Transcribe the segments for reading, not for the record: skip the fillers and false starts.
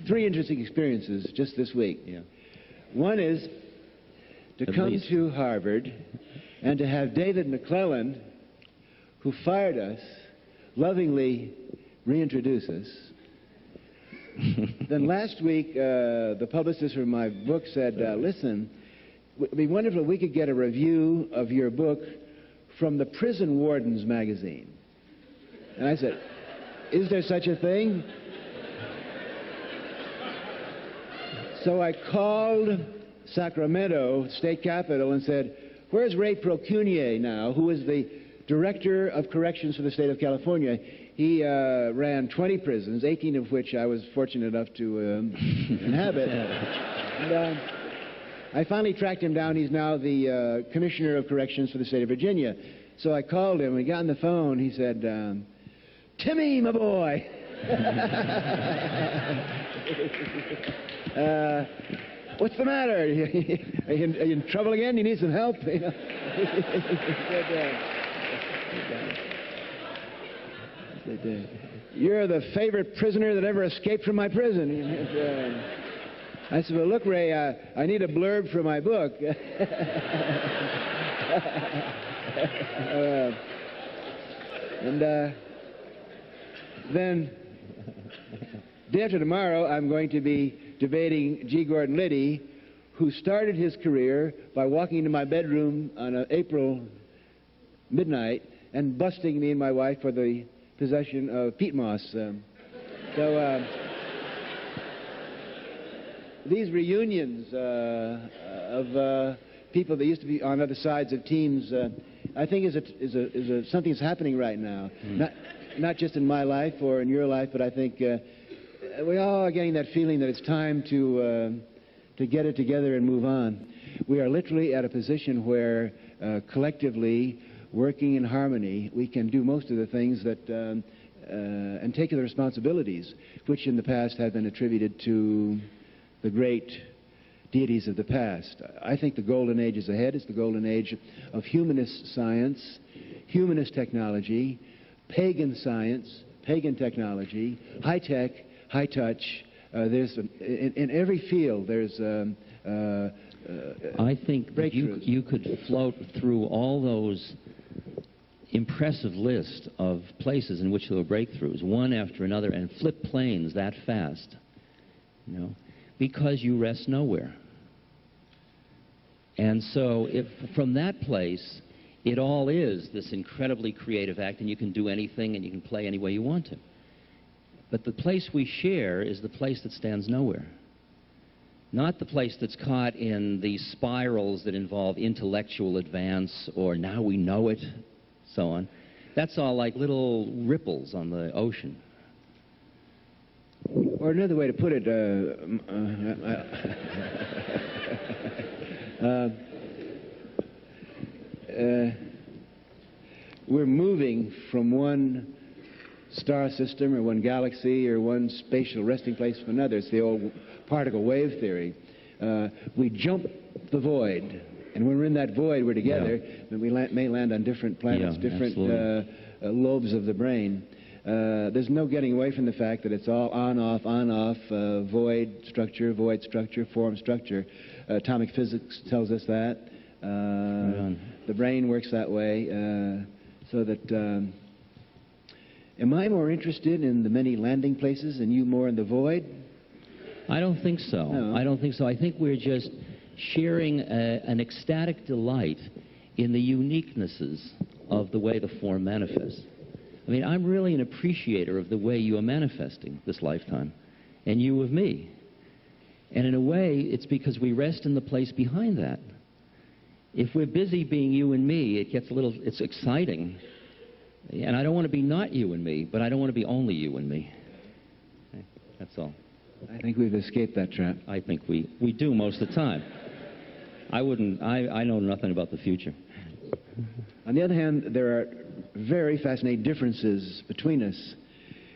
three interesting experiences just this week. Yeah. One is to come to Harvard and to have David McClellan, who fired us, lovingly reintroduce us. Then last week, the publicist for my book said, listen, it would be wonderful if we could get a review of your book from the Prison Wardens magazine. And I said, is there such a thing? So I called Sacramento State Capitol and said, where's Ray Procunier now, who is the Director of Corrections for the state of California? He ran 20 prisons, 18 of which I was fortunate enough to inhabit. And, I finally tracked him down. He's now the Commissioner of Corrections for the state of Virginia. So I called him. When he got on the phone, he said, Timmy, my boy. What's the matter? Are you in trouble again? You need some help? You know? You're the favorite prisoner that ever escaped from my prison. I said, well, look, Ray, I need a blurb for my book. Then, day after tomorrow, I'm going to be debating G. Gordon Liddy, who started his career by walking into my bedroom on an April midnight and busting me and my wife for the possession of peat moss. These reunions of people that used to be on other sides of teams, I think is something that's happening right now. Not just in my life or in your life, but I think we all are getting that feeling that it's time to get it together and move on. We are literally at a position where collectively, working in harmony, we can do most of the things that and take the responsibilities which in the past have been attributed to the great deities of the past. I think the golden age is ahead. It's the golden age of humanist science, humanist technology, pagan science, pagan technology, high tech, high touch. There's in every field there's I think you could float through all those impressive list of places in which there were breakthroughs, one after another, and flip planes that fast, you know, because you rest nowhere. And so if from that place, it all is this incredibly creative act, and you can do anything and you can play any way you want to. But the place we share is the place that stands nowhere. Not the place that's caught in these spirals that involve intellectual advance or now we know it, so on. That's all like little ripples on the ocean. Or another way to put it, we're moving from one star system or one galaxy or one spatial resting place to another. It's the old particle wave theory. We jump the void, and when we're in that void, we're together, and we may land on different planets, different lobes of the brain. There's no getting away from the fact that it's all on-off, void structure, form structure. Atomic physics tells us that. The brain works that way, so that... am I more interested in the many landing places and you more in the void? I don't think so. No. I don't think so. I think we're just sharing an ecstatic delight in the uniquenesses of the way the form manifests. I mean, I'm really an appreciator of the way you are manifesting this lifetime, and you of me. And in a way, it's because we rest in the place behind that. If we're busy being you and me, it gets a little, it's exciting. And I don't want to be not you and me, but I don't want to be only you and me. Okay, that's all. I think we've escaped that trap. I think we do most of the time. I know nothing about the future. On the other hand, there are very fascinating differences between us.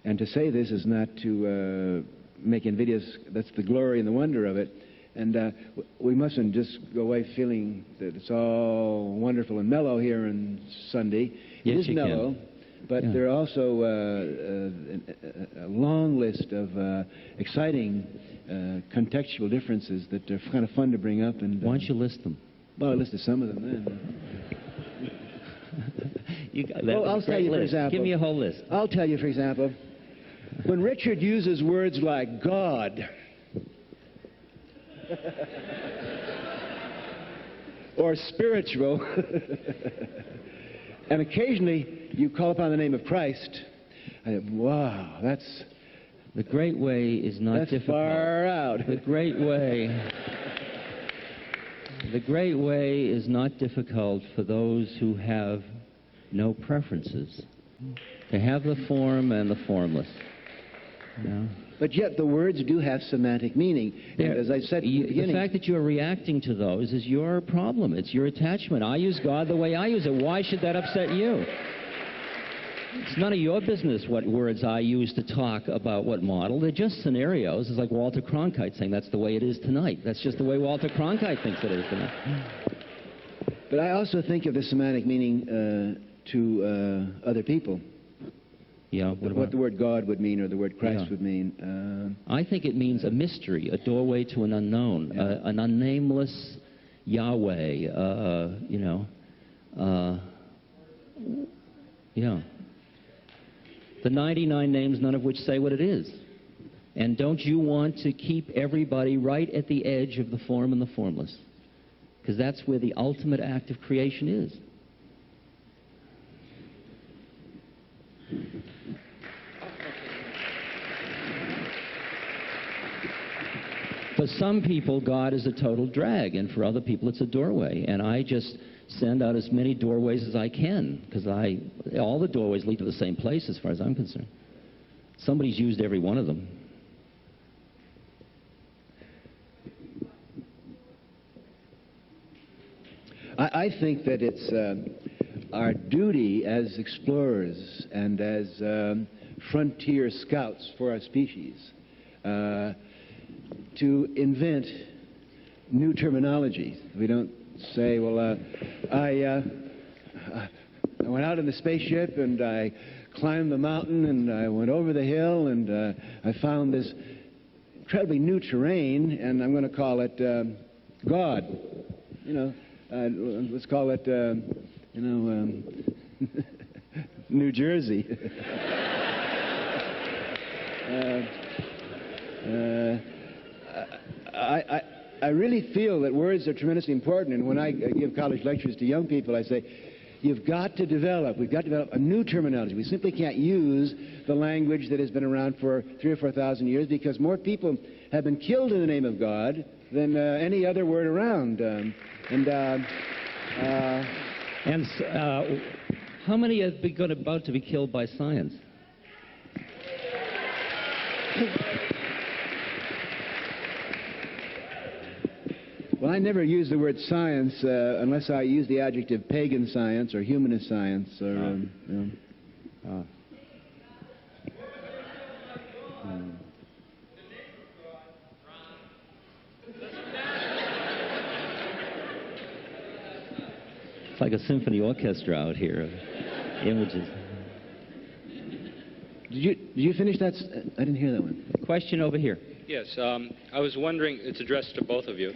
And to say this is not to make invidious, that's the glory and the wonder of it. And we mustn't just go away feeling that it's all wonderful and mellow here on Sunday. Yes, it is mellow. but Yeah. there are also a long list of exciting contextual differences that are kind of fun to bring up. And Why don't you list them? well, I listed some of them then. I'll tell you, for example. Give me a whole list. I'll tell you, for example, when Richard uses words like God or spiritual, and occasionally you call upon the name of Christ, wow, that's... The great way is not that's difficult. Far out. The great way is not difficult for those who have no preferences. They have the form and the formless. You know? But yet the words do have semantic meaning. And as I said in the beginning... The fact that you're reacting to those is your problem. It's your attachment. I use God the way I use it. Why should that upset you? It's none of your business what words I use to talk about what model. They're just scenarios. It's like Walter Cronkite saying that's the way it is tonight. That's just the way Walter Cronkite thinks it is tonight. But I also think of the semantic meaning to other people. Yeah, what the word God would mean or the word Christ would mean. I think it means a mystery, a doorway to an unknown, an unnameless Yahweh, The 99 names, none of which say what it is. And don't you want to keep everybody right at the edge of the form and the formless? Because that's where the ultimate act of creation is. For some people, God is a total drag, and for other people, it's a doorway. And I just send out as many doorways as I can, because all the doorways lead to the same place as far as I'm concerned. Somebody's used every one of them. I think that it's our duty as explorers and as frontier scouts for our species to invent new terminology. We don't say, well, I went out in the spaceship and I climbed the mountain and I went over the hill and I found this incredibly new terrain and I'm going to call it God. Let's call it, New Jersey. I really feel that words are tremendously important, and when I give college lectures to young people, I say, we've got to develop a new terminology. We simply can't use the language that has been around for 3,000 or 4,000 years because more people have been killed in the name of God than any other word around. How many have been about to be killed by science? Well, I never use the word science unless I use the adjective pagan science or humanist science or... It's like a symphony orchestra out here of images. Did you finish that? I didn't hear that one. Question over here. Yes, I was wondering, it's addressed to both of you.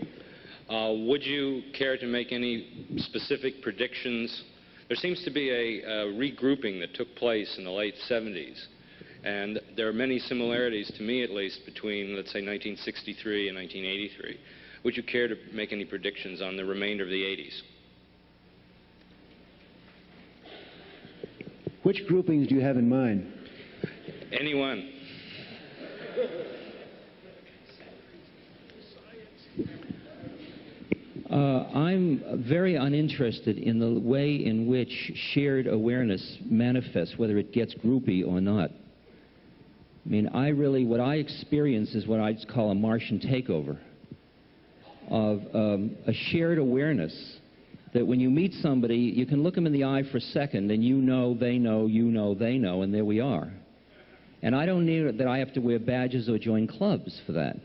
Would you care to make any specific predictions? There seems to be a regrouping that took place in the late 70s, and there are many similarities, to me at least, between, let's say, 1963 and 1983. Would you care to make any predictions on the remainder of the 80s? Which groupings do you have in mind? Anyone. I'm very uninterested in the way in which shared awareness manifests, whether it gets groupy or not. I mean, what I experience is what I'd call a Martian takeover of a shared awareness that when you meet somebody, you can look them in the eye for a second, and you know, they know, you know, they know, and there we are. And I don't need that I have to wear badges or join clubs for that.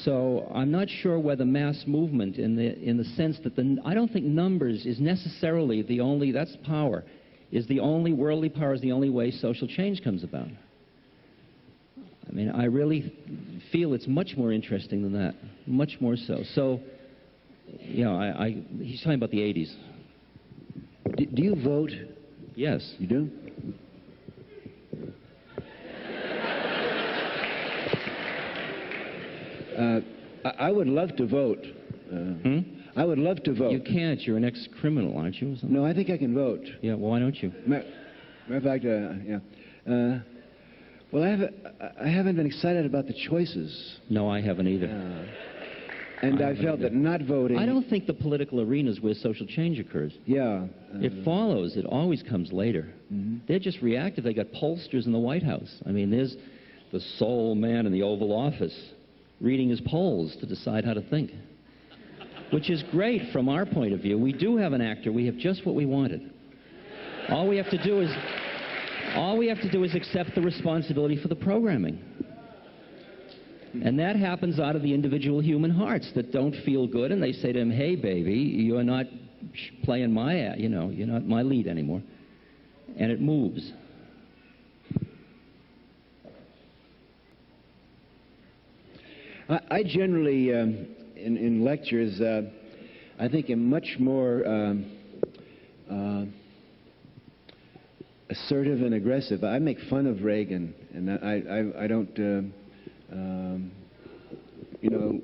So I'm not sure whether mass movement in the sense that I don't think numbers is necessarily the only, that's power. worldly power is the only way social change comes about. I mean, I really feel it's much more interesting than that, much more so. So, you know, he's talking about the 80s. Do you vote? Yes. You do? I would love to vote. I would love to vote. You can't. You're an ex-criminal, aren't you? Or something? No, I think I can vote. Yeah, well, why don't you? Matter of fact, yeah. Well, I haven't been excited about the choices. No, I haven't either. And I felt that not voting... I don't think the political arena is where social change occurs. Yeah. It follows. It always comes later. Mm-hmm. They're just reactive. They got pollsters in the White House. I mean, there's the sole man in the Oval Office reading his polls to decide how to think, which is great from our point of view. We do have an actor. We have just what we wanted. All we have to do is accept the responsibility for the programming. And that happens out of the individual human hearts that don't feel good, and they say to him, hey, baby, you're not playing my, you're not my lead anymore. And it moves. I generally, in lectures, I think am much more assertive and aggressive. I make fun of Reagan, and I don't,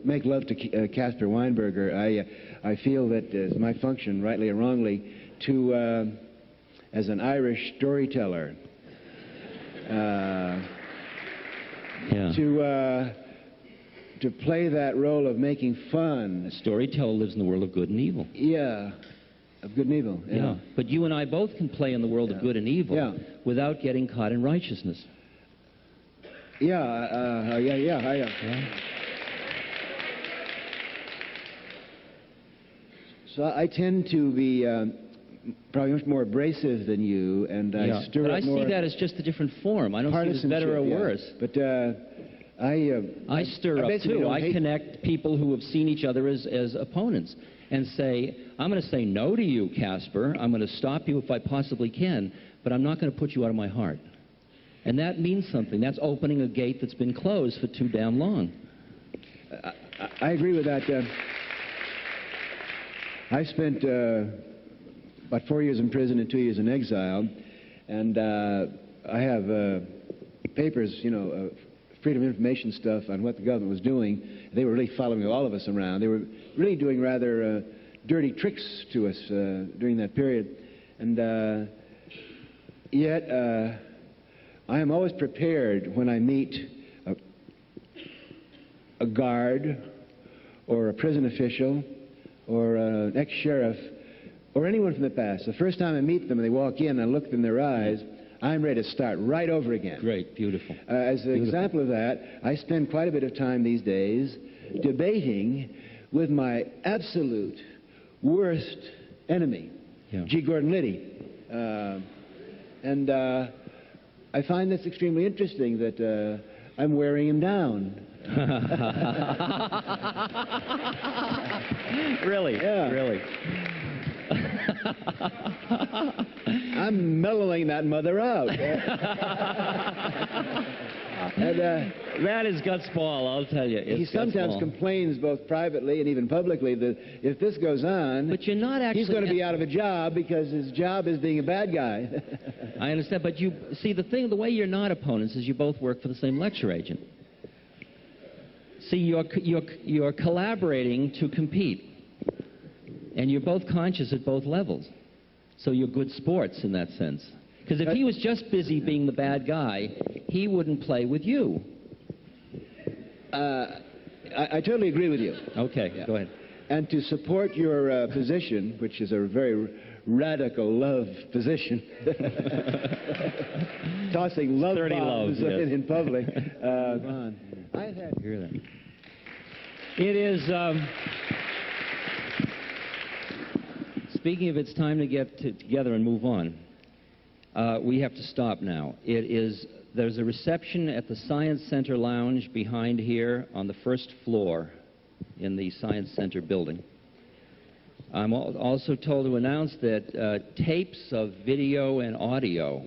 make love to Caspar Weinberger. I feel that it's my function, rightly or wrongly, to, as an Irish storyteller, to play that role of making fun. A storyteller lives in the world of good and evil. Yeah, of good and evil. Yeah. But you and I both can play in the world of good and evil without getting caught in righteousness. Yeah. So I tend to be probably much more abrasive than you, and I stir but up I more. see that as just a different form. I don't see it as better or worse. But I stir up too. I connect people who have seen each other as opponents and say, I'm going to say no to you, Caspar. I'm going to stop you if I possibly can, but I'm not going to put you out of my heart. And that means something. That's opening a gate that's been closed for too damn long. I agree with that. I spent about 4 years in prison and 2 years in exile, and I have papers, freedom of information stuff on what the government was doing. They were really following all of us around. They were really doing rather dirty tricks to us during that period. And yet, I am always prepared when I meet a guard or a prison official or an ex-sheriff or anyone from the past. The first time I meet them and they walk in and I look in their eyes, I'm ready to start right over again. Great, beautiful. As an example of that, I spend quite a bit of time these days debating with my absolute worst enemy, G. Gordon Liddy. And I find this extremely interesting that I'm wearing him down. Really? Yeah. Really? I'm mellowing that mother out. And, that is gutsball, I'll tell you. He sometimes complains both privately and even publicly that if this goes on, but you're not actually, he's going to be out of a job because his job is being a bad guy. I understand, but you see, the way you're not opponents is you both work for the same lecture agent. See, you're collaborating to compete, and you're both conscious at both levels. So you're good sports in that sense. Because if he was just busy being the bad guy, he wouldn't play with you. I totally agree with you. Okay, go ahead. And to support your position, which is a very radical love position, tossing love bombs in public. I've had hear that. It is. Speaking of it's time to get together and move on, we have to stop now. There's a reception at the Science Center Lounge behind here on the first floor in the Science Center building. I'm also told to announce that tapes of video and audio,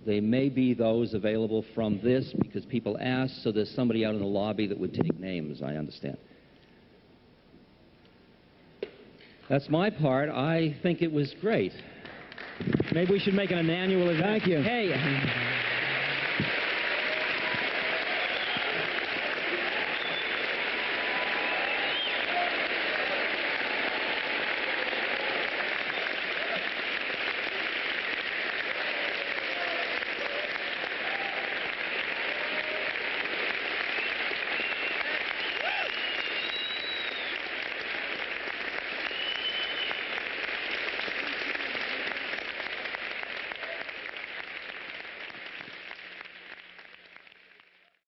they may be those available from this because people asked, so there's somebody out in the lobby that would take names, I understand. That's my part. I think it was great. Maybe we should make it an annual event. Thank you. Hey.